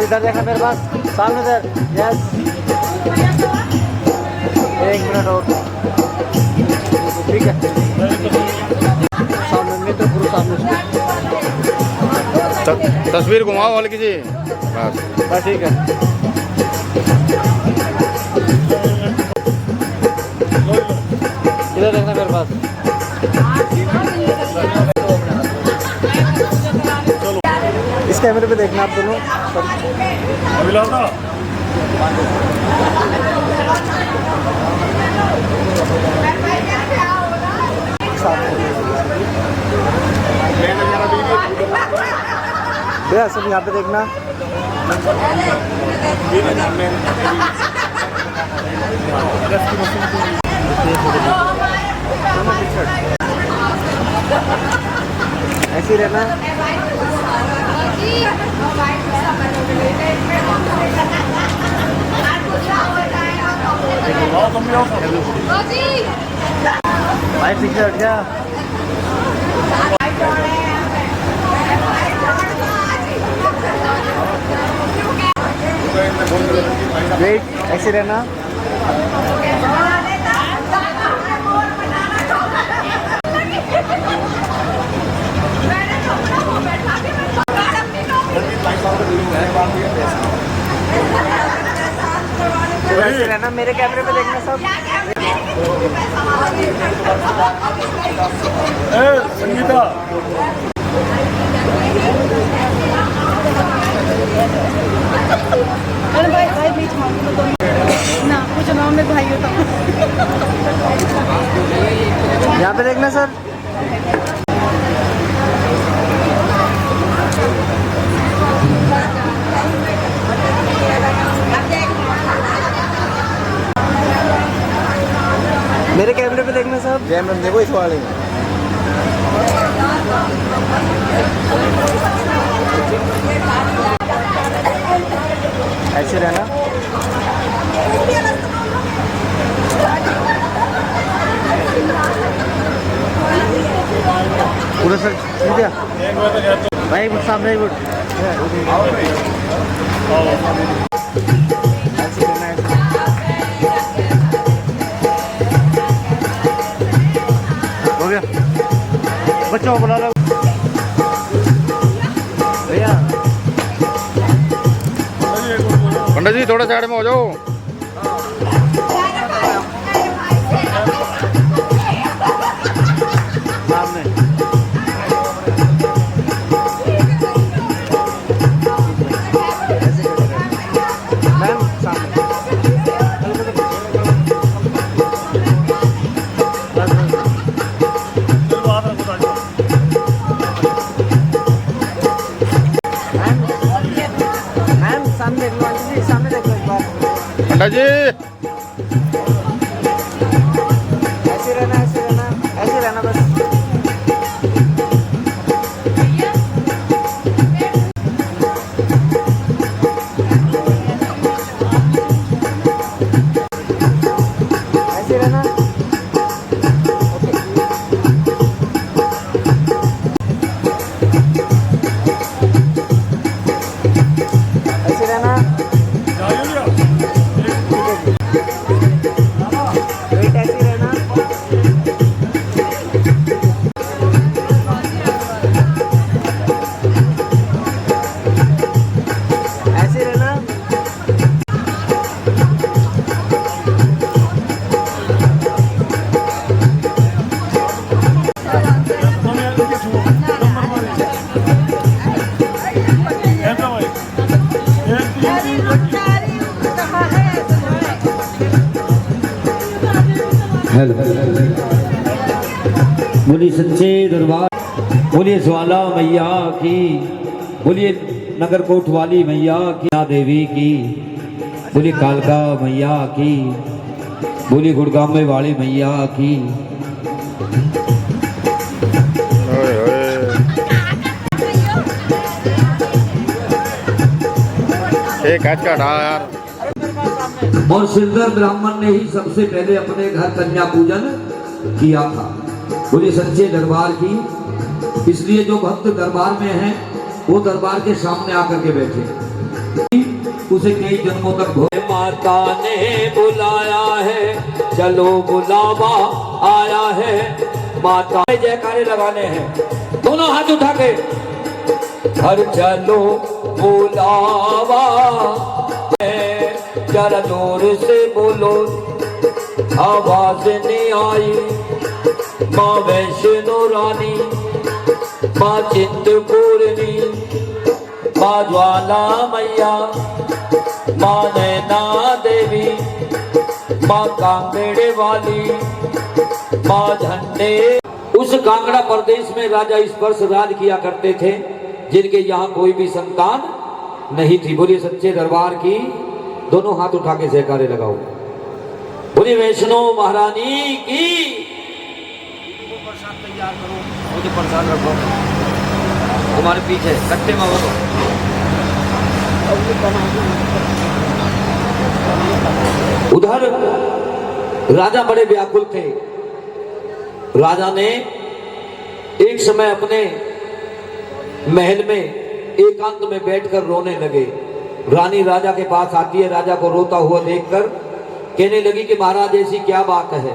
इधर देखना मेरे पास, सामने इधर। यस, 1 मिनट और, ठीक है। सामने में तो पूरा सामने तस्वीर घुमाओ हल्की जी, बस ठीक है। इधर देखना मेरे पास। इस कैमरे पे देखना आप दोनों। भैया सब यहाँ पे देखना। ऐसे ही रहना। भाई पीछे हट जा। वेट, ऐसे रहना। ऐसे रहना, मेरे कैमरे पे देखना सब। संगीता अरे भाई भाई बीच में ना कुछ नाम में भाई होता। यहाँ पे देखना सर। मेरे कैमरे पे देखना सब। कैमरे में देखो इस वाले में। ऐसे रहना। पूरा सर सीधा भाई, बुट सामने ही बुट। ऐसे रहना, ऐसे। हो गया, बच्चों को बुला लो भैया। पंडित जी थोड़ा साइड में हो जाओ। सामने मैम, सामने। मैम सामने देख लो, आंटी जी सामने देख लो एक बार। पंडित जी ऐसे रहना, ऐसे रहना, ऐसे रहना बस। ऐसे रहना। ऐसे रहना। वेट, ऐसे रहना। ऐसे रहना। हेलो, बोलिए सच्चे दरबार, बोलिए ज्वाला मैया की, बोलिए नगर कोटवाली मैया की देवी की, बोली कालका मैया की, बोली गुड़गांव वाली मैया की। ओए ओए एक आज का रहा यार। और सिरदर ब्राह्मण ने ही सबसे पहले अपने घर कन्या पूजन किया था, बोली सच्चे दरबार की। इसलिए जो भक्त दरबार में हैं वो दरबार के सामने आकर के बैठे, उसे कई जन्मों तक भोले माता ने बुलाया है, चलो बुलावा आया है माता। जयकारे लगाने हैं, दोनों हाथ उठा के, हर चलो बुलावा है, जरा जोर से बोलो, आवाज नहीं आई। माँ वैष्णो रानी, माँ चिंतपूर्णी, माँ ज्वाला मैया, माँ नैना देवी, माँ कांगड़े वाली, माँ झंडे। उस कांगड़ा प्रदेश में राजा स्पर्श राज किया करते थे, जिनके यहाँ कोई भी संतान नहीं थी। बोलिए सच्चे दरबार की। दोनों हाथ उठा के जयकारे लगाओ। बोलिए वैष्णो महारानी की। प्रसाद तैयार करो, मुझे प्रसाद रखो तुम्हारे पीछे कट्टे में हो। उधर राजा बड़े व्याकुल थे। राजा ने एक समय अपने महल में एकांत में बैठकर रोने लगे। रानी राजा के पास आती है, राजा को रोता हुआ देखकर कहने लगी कि महाराज ऐसी क्या बात है।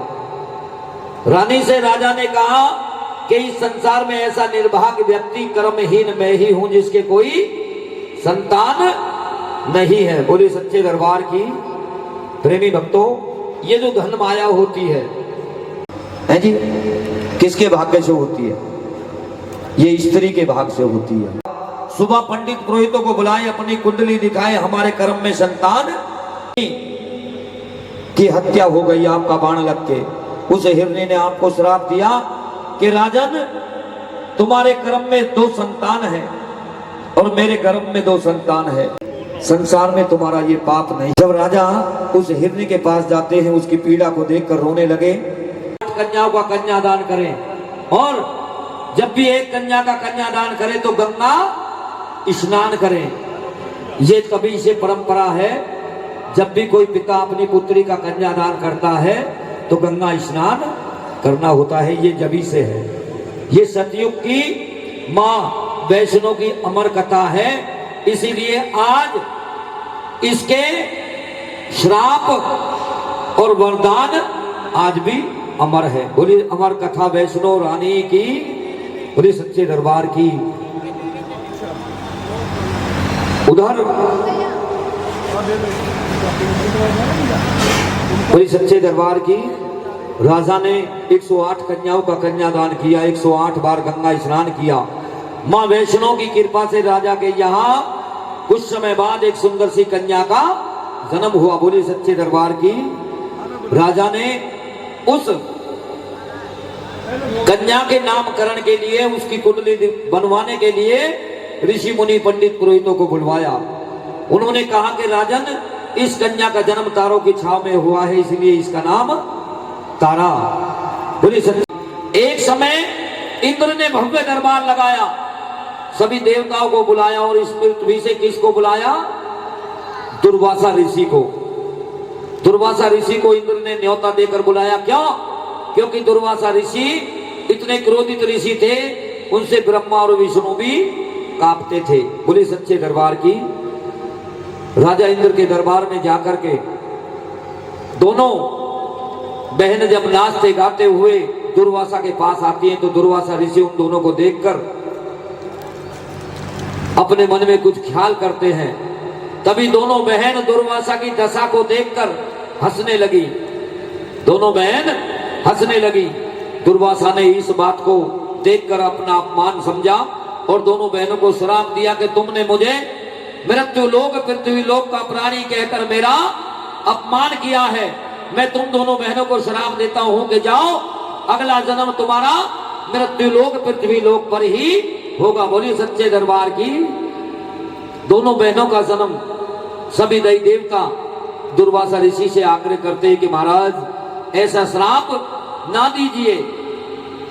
रानी से राजा ने कहा कि इस संसार में ऐसा निर्भाग्य व्यक्ति कर्महीन मैं ही हूं, जिसके कोई संतान नहीं है। बोले सच्चे दरबार की। प्रेमी भक्तों, ये जो धन माया होती है जी, किसके भाग्य से होती है? ये स्त्री के भाग से होती है। सुबह पंडित पुरोहितों को बुलाए, अपनी कुंडली दिखाए, हमारे कर्म में संतान की हत्या हो गई आपका बाण लग के। उस हिरनी ने आपको श्राप दिया कि राजन, तुम्हारे कर्म में 2 संतान है और मेरे गर्भ में 2 संतान है। संसार में तुम्हारा ये पाप नहीं। जब राजा उस हिरनी के पास जाते हैं, उसकी पीड़ा को देखकर रोने लगे। कन्याओं का कन्यादान करें, और जब भी एक कन्या का कन्यादान करें तो गंगा स्नान करें। ये तभी से परंपरा है, जब भी कोई पिता अपनी पुत्री का कन्यादान करता है तो गंगा स्नान करना होता है। ये जभी से है। ये सतयुग की माँ वैष्णो की अमर कथा है। इसीलिए आज इसके श्राप और वरदान आज भी अमर है। बोलिए अमर कथा वैष्णो रानी की। बोलिए सच्चे दरबार की। उधर बोलिए सच्चे दरबार की। राजा ने 108 कन्याओं का कन्यादान किया, 108 बार गंगा स्नान किया। माँ वैष्णो की कृपा से राजा के यहाँ कुछ समय बाद एक सुंदर सी कन्या का जन्म हुआ। बोलिए सच्चे दरबार की। राजा ने उस कन्या के नामकरण के लिए, उसकी कुंडली बनवाने के लिए ऋषि मुनि पंडित पुरोहितों को बुलवाया। उन्होंने कहा कि राजन, इस कन्या का जन्म तारों की छाव में हुआ है, इसलिए इसका नाम तारा। बोलिए एक समय इंद्र ने भव्य दरबार लगाया, सभी देवताओं को बुलाया, और इस पृथ्वी से किसको बुलाया? दुर्वासा ऋषि को। दुर्वासा ऋषि को इंद्र ने न्योता देकर बुलाया। क्यों? क्योंकि दुर्वासा ऋषि इतने क्रोधित ऋषि थे, उनसे ब्रह्मा और विष्णु भी कांपते थे। बोले सच्चे दरबार की। राजा इंद्र के दरबार में जाकर के दोनों बहन जब नाचते गाते हुए दुर्वासा के पास आती हैं, तो दुर्वासा ऋषि उन दोनों को देखकर अपने मन में कुछ ख्याल करते हैं। तभी दोनों बहन दुर्वासा की दशा को देखकर हंसने लगी। दोनों बहन हंसने लगी। दुर्वासा ने इस बात को देखकर अपना अपमान समझा और दोनों बहनों को श्राप दिया कि तुमने मुझे मृत्यु लोक पृथ्वी लोक का प्राणी कहकर मेरा अपमान किया है। मैं तुम दोनों बहनों को श्राप देता हूं कि जाओ, अगला जन्म तुम्हारा मृत्यु लोक पृथ्वी लोक पर ही होगा। बोलिए सच्चे दरबार की। दोनों बहनों का जन्म सभी दैव देवता दुर्वासा ऋषि से आग्रह करते हैं कि महाराज ऐसा श्राप ना दीजिए।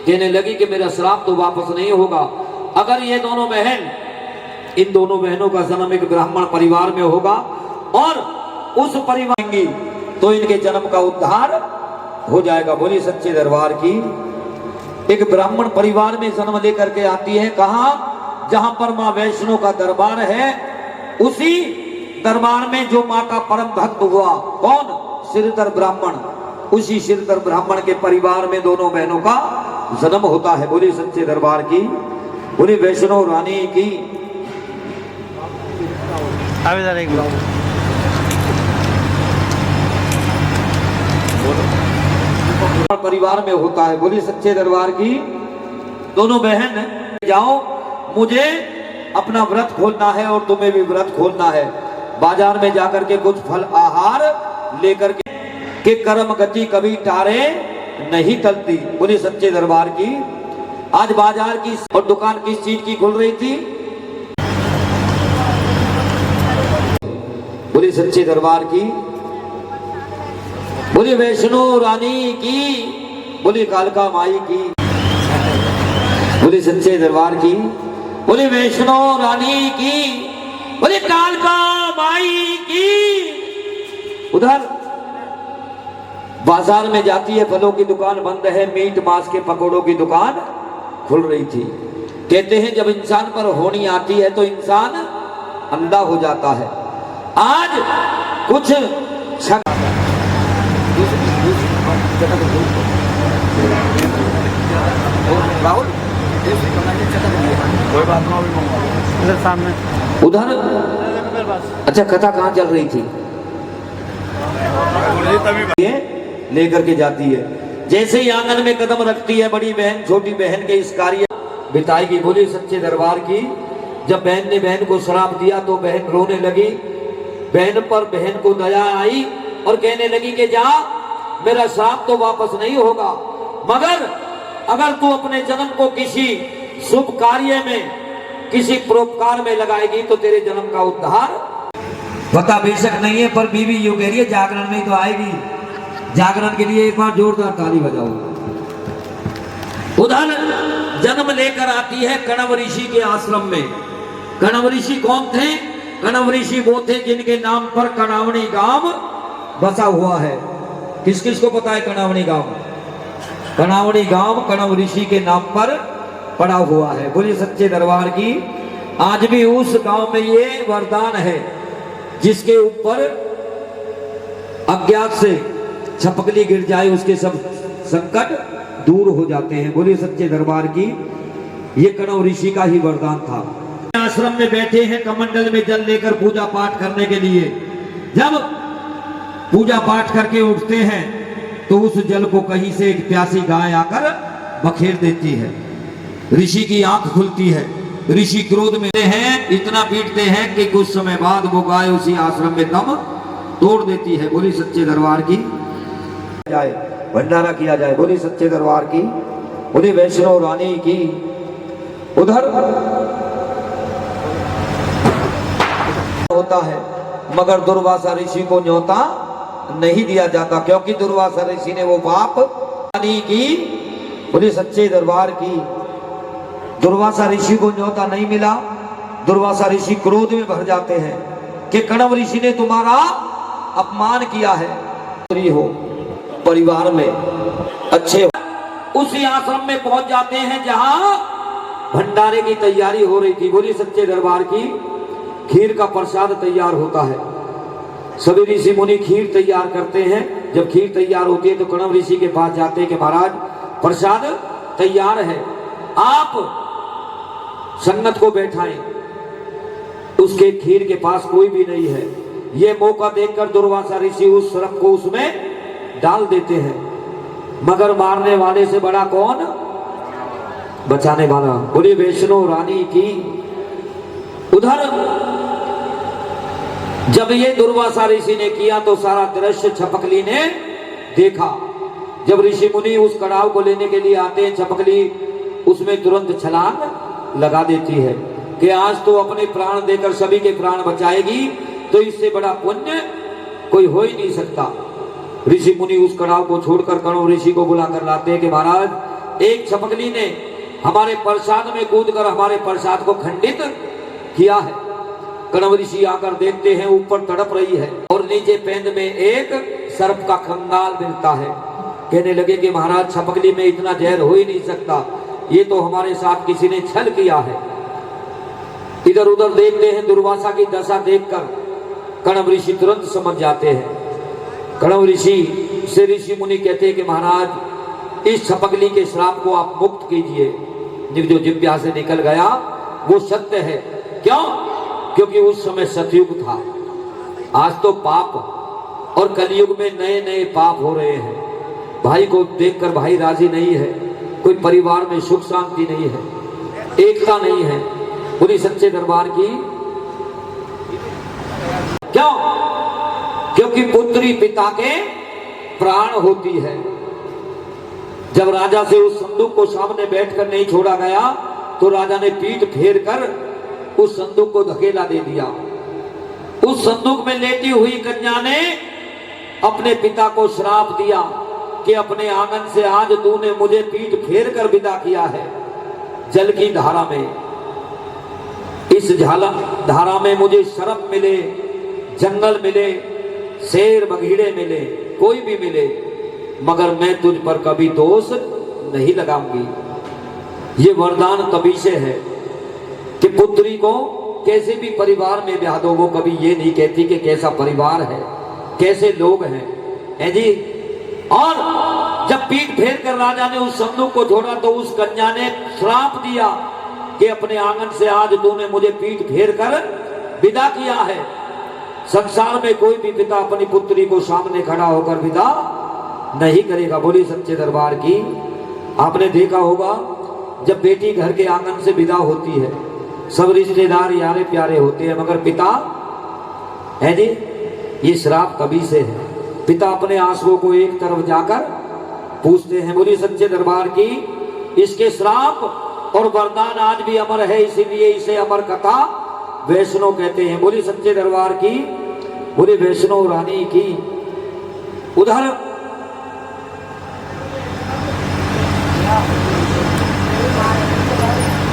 कहने लगी कि मेरा श्राप तो वापस नहीं होगा। अगर ये दोनों बहन, इन दोनों बहनों का जन्म एक ब्राह्मण परिवार में होगा और उस परिवार की तो इनके जन्म का उद्धार हो जाएगा। बोली सच्चे दरबार की। एक ब्राह्मण परिवार में जन्म लेकर के आती है, कहा जहां पर मां वैष्णो का दरबार है, उसी दरबार में जो मां का परम भक्त हुआ, कौन? श्रीधर ब्राह्मण। उसी श्रीधर ब्राह्मण के परिवार में दोनों बहनों का जन्म होता है। बोली सच्चे दरबार की। बोली वैष्णो रानी की। परिवार में होता है। बोली सच्चे दरबार की। दोनों बहन जाओ, मुझे अपना व्रत खोलना है और तुम्हें भी व्रत खोलना है। बाजार में जाकर के कुछ फल आहार लेकर के कर्म गति कभी टारे नहीं टलती। बोली सच्चे दरबार की। आज बाजार की और दुकान किस चीज की खुल रही थी? बोली सच्चे दरबार की। बोली वैष्णो रानी की। बोली कालका माई की। बोली सच्चे दरबार की। बोली वैष्णो रानी की। बोली कालका माई की। उधर बाजार में जाती है, फलों की दुकान बंद है, मीट मांस के पकौड़ों की दुकान खुल रही थी। कहते हैं जब इंसान पर होनी आती है तो इंसान अंधा हो जाता है। आज कुछ राहुल कोई बात नहीं, सामने उधर। अच्छा, कथा कहाँ चल रही थी? लेकर के जाती है। जैसे ही आंगन में कदम रखती है, बड़ी बहन छोटी बहन के इस कार्य बिताएगी। बोली सच्चे दरबार की। जब बहन ने बहन को श्राप दिया तो बहन रोने लगी। बहन पर बहन को दया आई और कहने लगी कि जा, मेरा श्राप तो वापस नहीं होगा, मगर अगर तू अपने जन्म को किसी शुभ कार्य में, किसी परोपकार में लगाएगी तो तेरे जन्म का उद्धार। पता बेशक नहीं है, पर बीवी यूं कह रही है जागरण में तो आएगी। जागरण के लिए एक बार जोरदार ताली बजाओ। उधर जन्म लेकर आती है कणव ऋषि के आश्रम में। कणव ऋषि कौन थे? कणव ऋषि वो थे जिनके नाम पर कणावनी गांव बसा हुआ है। किस किस को पता है कणावनी गांव? कणावनी गांव कणव ऋषि के नाम पर पड़ा हुआ है। बोलिए सच्चे दरबार की। आज भी उस गांव में ये वरदान है, जिसके ऊपर अज्ञात से छपकली गिर जाए उसके सब संकट दूर हो जाते हैं। बोलिए सच्चे दरबार की। ये कणव ऋषि का ही वरदान था। आश्रम में बैठे हैं, कमंडल में जल लेकर पूजा पाठ करने के लिए। जब पूजा पाठ करके उठते हैं तो उस जल को कहीं से एक प्यासी गाय आकर बखेर देती है। ऋषि की आंख खुलती है। ऋषि क्रोध में हैं, इतना पीटते हैं कि कुछ समय बाद वो गाय उसी आश्रम में दम तोड़ देती है। बोली सच्चे दरबार की। जाए भंडारा किया जाए। बोली सच्चे दरबार की। बोली वैष्णो रानी की। उधर होता है, मगर दुर्वासा ऋषि को न्योता नहीं दिया जाता, क्योंकि दुर्वासा ऋषि ने वो पाप की। बोली सच्चे दरबार की। दुर्वासा ऋषि को न्योता नहीं मिला। दुर्वासा ऋषि क्रोध में भर जाते हैं कि कणव ऋषि ने तुम्हारा अपमान किया है। हो परिवार में अच्छे हो। उसी आश्रम में पहुंच जाते हैं जहां भंडारे की तैयारी हो रही थी। बोली सच्चे दरबार की। खीर का प्रसाद तैयार होता है। सभी ऋषि मुनि खीर तैयार करते हैं। जब खीर तैयार होती है तो कणव ऋषि के पास जाते हैं कि महाराज प्रसाद तैयार है, आप संगत को बैठाएं। उसके खीर के पास कोई भी नहीं है। ये मौका देखकर दुर्वासा ऋषि उस सर्प को उसमें डाल देते हैं। मगर मारने वाले से बड़ा कौन? बचाने वाला। बोली वैष्णो रानी की। उधर जब ये दुर्वासा ऋषि ने किया तो सारा दृश्य छपकली ने देखा। जब ऋषि मुनि उस कड़ाव को लेने के लिए आते हैं, छपकली उसमें तुरंत छलांग लगा देती है। कि आज तो अपने प्राण देकर सभी के प्राण बचाएगी, तो इससे बड़ा पुण्य कोई हो ही नहीं सकता। ऋषि मुनि उस कड़ाव को छोड़कर कणव ऋषि को बुलाकर लाते हैं कि महाराज, एक छपकली ने हमारे प्रसाद में कूदकर हमारे प्रसाद को खंडित किया है। कणव ऋषि आकर देखते हैं, ऊपर तड़प रही है और नीचे पेंद में एक सर्प का कंगाल मिलता है। कहने लगे कि महाराज, छपकली में इतना जहर हो ही नहीं सकता, ये तो हमारे साथ किसी ने छल किया है। इधर उधर देखते हैं, दुर्वासा की दशा देखकर कणव ऋषि तुरंत समझ जाते हैं। कणव ऋषि से ऋषि मुनि कहते हैं कि महाराज, इस छपकली के श्राप को आप मुक्त कीजिए। जो जिब्या से निकल गया वो सत्य है। क्यों? क्योंकि उस समय सतयुग था। आज तो पाप और कलयुग में नए नए पाप हो रहे हैं। भाई को देखकर भाई राजी नहीं है, कोई परिवार में सुख शांति नहीं है, एकता नहीं है। पूरी सच्चे दरबार की क्यों? क्योंकि पुत्री पिता के प्राण होती है। जब राजा से उस संदूक को सामने बैठकर नहीं छोड़ा गया तो राजा ने पीठ फेर कर उस संदूक को धकेला दे दिया। उस संदूक में लेटी हुई कन्या ने अपने पिता को श्राप दिया कि अपने आंगन से आज तूने मुझे पीठ फेर कर विदा किया है। जल की धारा में, इस धारा में मुझे सर्प मिले, जंगल मिले, शेर बघीड़े मिले, कोई भी मिले, मगर मैं तुझ पर कभी दोष नहीं लगाऊंगी। ये वरदान तभी से है कि पुत्री को कैसे भी परिवार में ब्याह दो, वो कभी ये नहीं कहती कि कैसा परिवार है, कैसे लोग हैं जी। और जब पीठ फेर कर राजा ने उस संदूक को छोड़ा तो उस कन्या ने श्राप दिया कि अपने आंगन से आज तूने मुझे पीठ फेर कर विदा किया है। संसार में कोई भी पिता अपनी पुत्री को सामने खड़ा होकर विदा नहीं करेगा। बोली सच्चे दरबार की। आपने देखा होगा, जब बेटी घर के आंगन से विदा होती है, सब रिश्तेदार यारे प्यारे होते हैं, मगर पिता है जी, ये श्राप तभी से है। पिता अपने आंसुओं को एक तरफ जाकर पूछते हैं। बोली सच्चे दरबार की। इसके श्राप और वरदान आज भी अमर है, इसीलिए इसे अमर कथा वैष्णो कहते हैं। बोली सच्चे दरबार की। बोली वैष्णो रानी की। उधर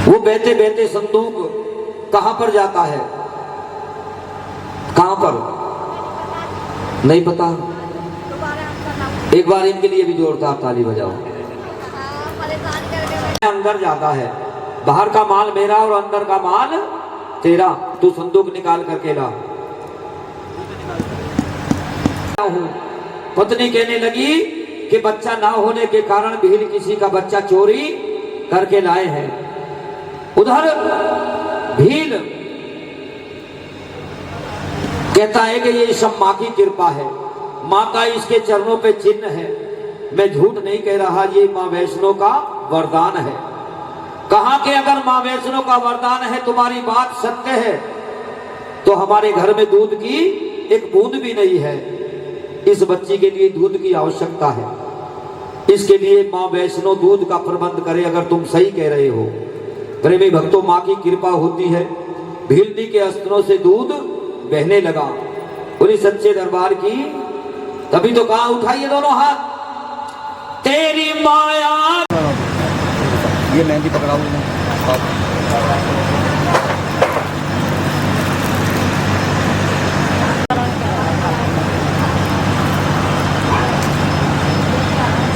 वो बहते बहते संदूक कहां पर जाता है? कहां पर नहीं पता। एक बार इनके लिए भी जोरदार ताली बजाओ। अंदर जाता है। बाहर का माल मेरा और अंदर का माल तेरा, तू संदूक निकाल करके ला। पत्नी कहने लगी कि बच्चा ना होने के कारण भील किसी का बच्चा चोरी करके लाए हैं। उधर भील कहता है कि ये सब मां की कृपा है, मां का इसके चरणों पे चिन्ह है। मैं झूठ नहीं कह रहा, ये मां वैष्णो का वरदान है। कहा कि अगर मां वैष्णो का वरदान है, तुम्हारी बात सत्य है, तो हमारे घर में दूध की एक बूंद भी नहीं है। इस बच्ची के लिए दूध की आवश्यकता है, इसके लिए मां वैष्णो दूध का प्रबंध करे। अगर तुम सही कह रहे हो। प्रेमी भक्तों, मां की कृपा होती है। भीलनी के अस्त्रों से दूध बहने लगा। पूरी सच्चे दरबार की। तभी तो कहा, उठाइए दोनों हाथ। तेरी माया। ये मेहंदी पकड़ाओ।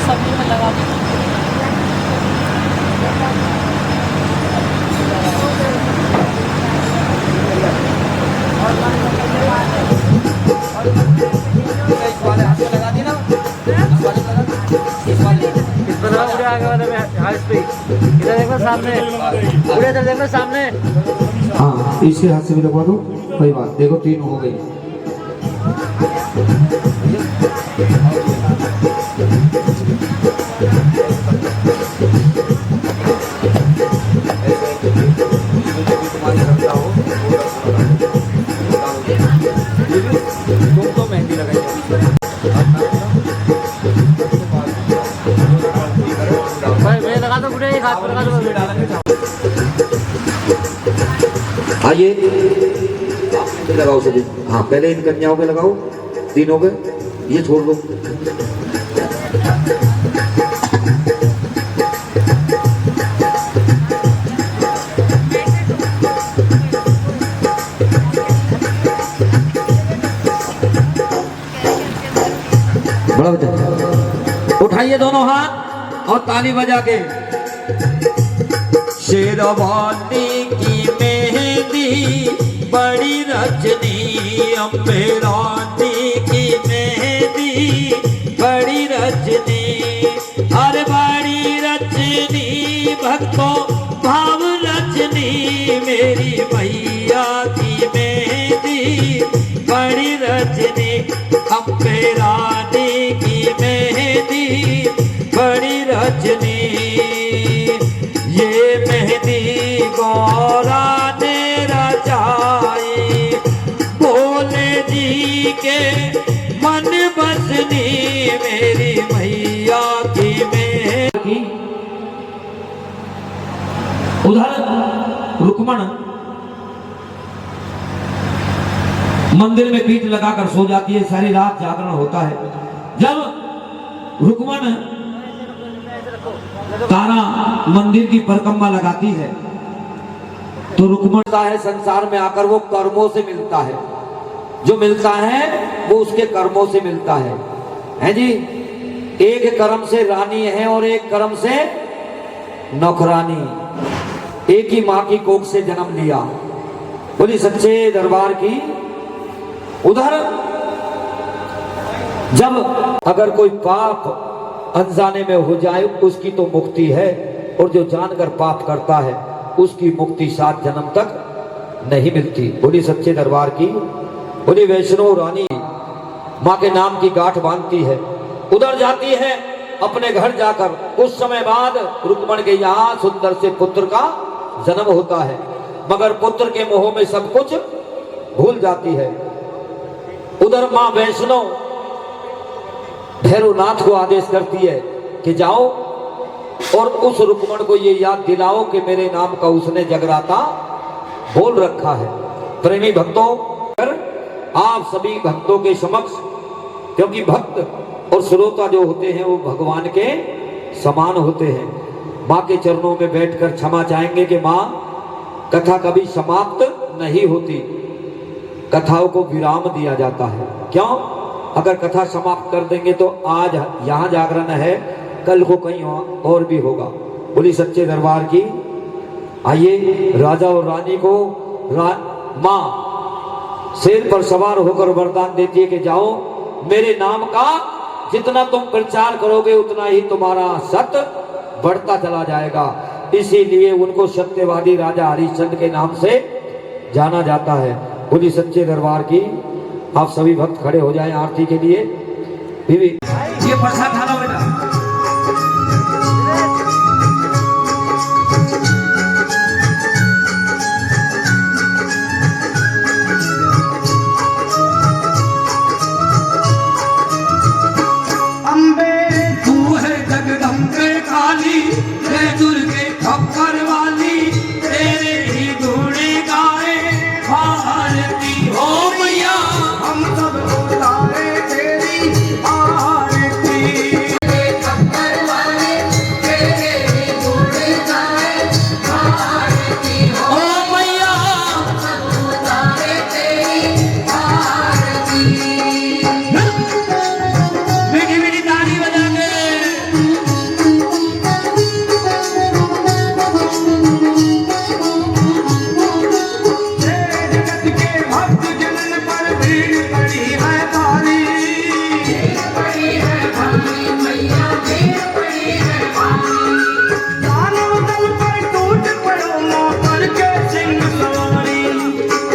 सब्जी में लगा इधर देखो सामने, पूरे इधर देखो सामने। हाँ, इसके हाथ से भी लगवा दो, कोई बात। देखो 3 हो गई। तुम तो मेहंदी लगाई भाई, मैं लगा दो पूरे, एक हाथ में लगा दो। आइए लगाओ सभी। हाँ पहले इन कन्याओं के लगाओ, तीनों के, ये छोड़ दो। बड़ा बच्चा उठाइए दोनों हाथ और ताली बजा के। शेरवानी की मेहंदी बड़ी रजनी, अम्बे रानी की मेहंदी बड़ी रजनी, अरे बड़ी रजनी भक्तों भाव रजनी, मेरी मैया की मेहंदी बड़ी रजनी, अम्बे रानी की मेहंदी बड़ी रजनी। ये मेहंदी गौरा ने रचाई, भोले जी के मन बसनी, मेरी मैया की मेहंदी। उधर रुक्मण मंदिर में पीठ लगाकर सो जाती है, सारी रात जागरण होता है। जब रुक्मण तारा मंदिर की परिक्रमा लगाती है तो रुक्मण है संसार में आकर वो कर्मों से मिलता है, जो मिलता है वो उसके कर्मों से मिलता है जी। एक कर्म से रानी है और एक कर्म से नौकरानी, एक ही माँ की कोख से जन्म लिया। बोली सच्चे दरबार की। उधर जब अगर कोई पाप अनजाने में हो जाए उसकी तो मुक्ति है, और जो जानकर पाप करता है उसकी मुक्ति 7 जन्म तक नहीं मिलती। बोली सच्चे दरबार की। बोली वैष्णो रानी माँ के नाम की गांठ बांधती है, उधर जाती है अपने घर जाकर। कुछ समय बाद रुक्मण के यहाँ सुंदर से पुत्र का जन्म होता है, मगर पुत्र के मोह में सब कुछ भूल जाती है। उधर माँ वैष्णो भैरवनाथ को आदेश करती है कि जाओ और उस रुक्मण को ये याद दिलाओ कि मेरे नाम का उसने जगराता बोल रखा है। प्रेमी भक्तों, आप सभी भक्तों के समक्ष, क्योंकि भक्त और श्रोता जो होते हैं वो भगवान के समान होते हैं, माँ के चरणों में बैठकर क्षमा चाहेंगे कि माँ कथा कभी समाप्त नहीं होती, कथाओं को विराम दिया जाता है। क्यों? अगर कथा समाप्त कर देंगे तो आज यहाँ जागरण है, कल को कहीं और भी होगा। बोली सच्चे दरबार की। आइए राजा और रानी को माँ शेर पर सवार होकर वरदान देती है कि जाओ, मेरे नाम का जितना तुम प्रचार करोगे उतना ही तुम्हारा सत्य बढ़ता चला जाएगा। इसीलिए उनको सत्यवादी राजा हरिश्चंद्र के नाम से जाना जाता है। बोली सच्चे दरबार की। आप सभी भक्त खड़े हो जाएं आरती के लिए। बीवी ये प्रसाद खाना बेटा। अम्बे तू है जगदम्बे काली, जय दुर्गे खप्पर वाली, तेरे ही गुणे गाए आरती हो मैया, हम सब उतारे तेरी आरती। खप्पर वाली तेरे ही गुणे गाए आरती हो मैया, हम सब उतारे तेरी आरती। मीठी मीठी ताली बजा के जगत के भक्त जनन पर भीड़ पड़ी है भारी, पड़ी है भारी मैया, भीड़ पड़ी है भारी। दानव दल पर टूट पड़ो मोकर के सिंह सवारी,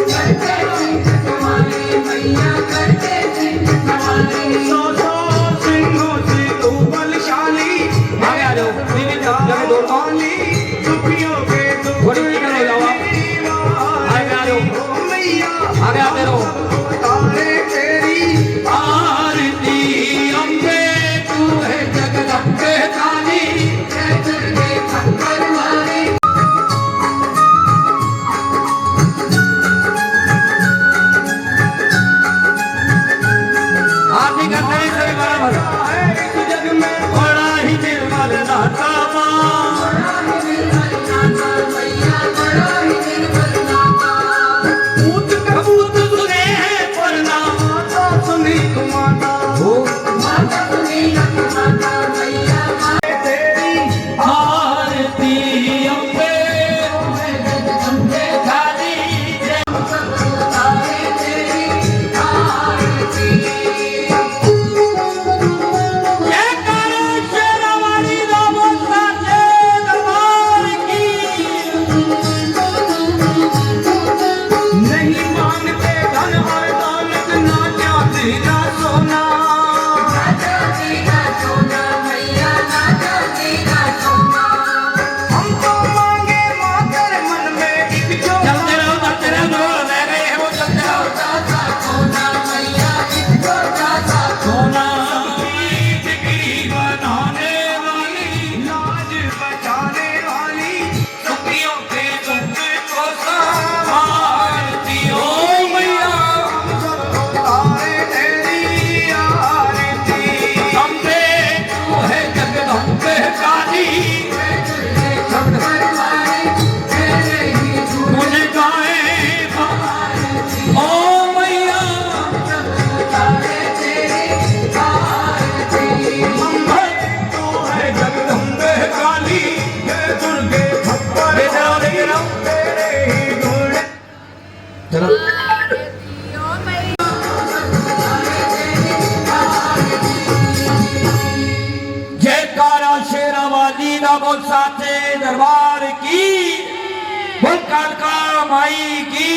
करके सिंह सवारी मैया, करके सिंह सवारी। सौ सिंहों से तू बलशाली, आगे आ जाओ, बीवी जगह दो वाली, दुखियों के दुख थोड़ी निकल हो जाओ आप। आगे आ जाओ, मैया, आगे आते रहो। तारे तेरी आरती अम्बे तू है जगदम्बे काली, जय दुर्गे खप्पर वाली। दरबार की, बोल कालका माई की,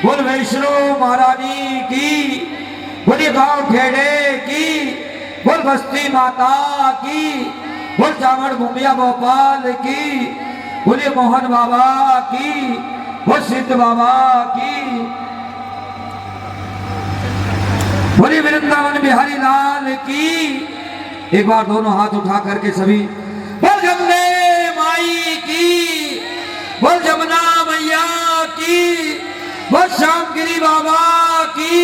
बोल वैष्णो महारानी की, बोलिए गांव खेड़े की, बोल बस्ती माता की, बोल चावड़ भूमिया भोपाल की, बोलिए मोहन बाबा की, बोल सिद्ध बाबा की, बोलिए वृंदावन बिहारी लाल की। एक बार दोनों हाथ उठा करके सभी बोल गंगे माई की, बोल जमुना मैया की, बोल श्यामगिरी बाबा की,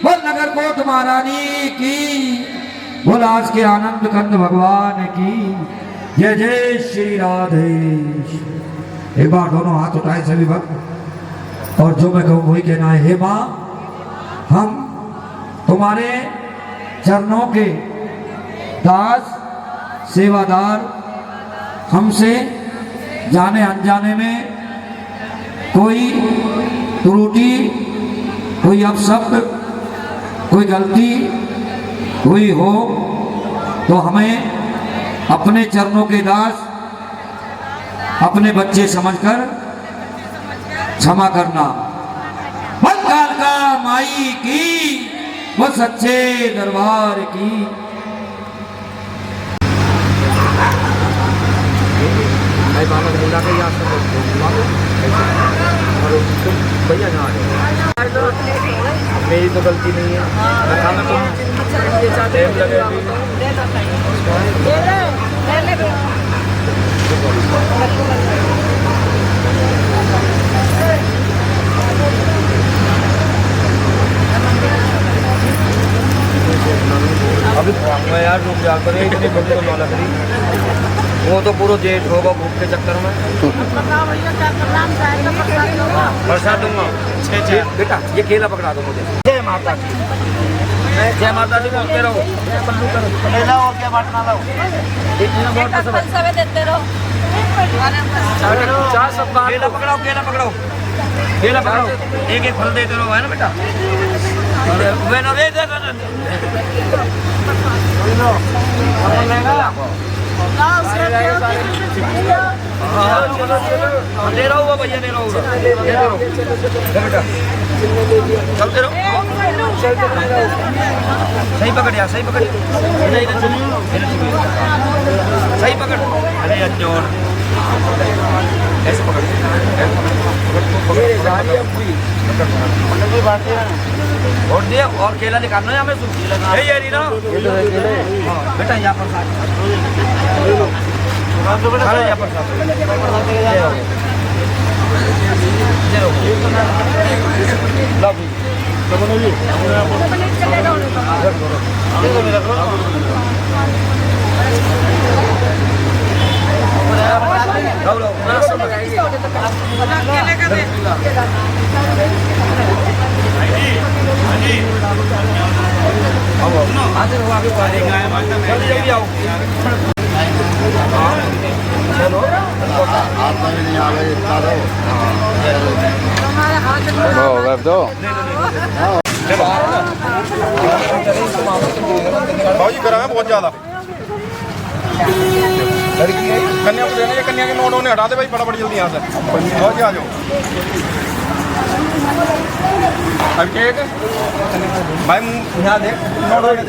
बोल नगरकोट महारानी की, बोल आज के आनंद कंद भगवान की। जय जय श्री राधे। एक बार दोनों हाथ उठाए सभी भक्त, और जो मैं कहूँ वही कहना है। हे माँ, हम तुम्हारे चरणों के दास सेवादार, हमसे जाने अनजाने में कोई त्रुटि, कोई अपशब्द, कोई गलती हुई हो तो हमें अपने चरणों के दास, अपने बच्चे समझकर क्षमा करना। बोल कालका माई की, वो सच्चे दरबार की। भैया यहाँ मेरी तो गलती नहीं है, टाइम लगेगी। अभी मैं यार रुक जा कर इतनी बड़ी तो ना लग रही, वो तो पूरा जेठ होगा भूख के चक्कर में। प्रसाद दूंगा बेटा, ये केला पकड़ा दो मुझे। जय माता दी, जय माता दी बोलते रहो। केला और क्या बांटना लो, देते रहो। केला पकड़ाओ, केला पकड़ाओ, केला पकड़ाओ, एक एक फल देते रहो, है ना बेटा। वे ना दे दे ले रहा हुआ भैया, ले रहा हुआ बेटा, चलते रहो। सही पकड़ यार, सही पकड़, सही पकड़। अरे जोर ऐसे पकड़, और दे, और केला निकालना है हमें। यही ना बेटा, यहाँ पर यहाँ पर दो भाजी करा है बहुत ज्यादा। कन्या को देना, ये कन्या के नोट होने हटा दे भाई फटाफट जल्दी यहाँ से। बहुत आ जाओ अभिषेक भाई, यहाँ देख नोट होने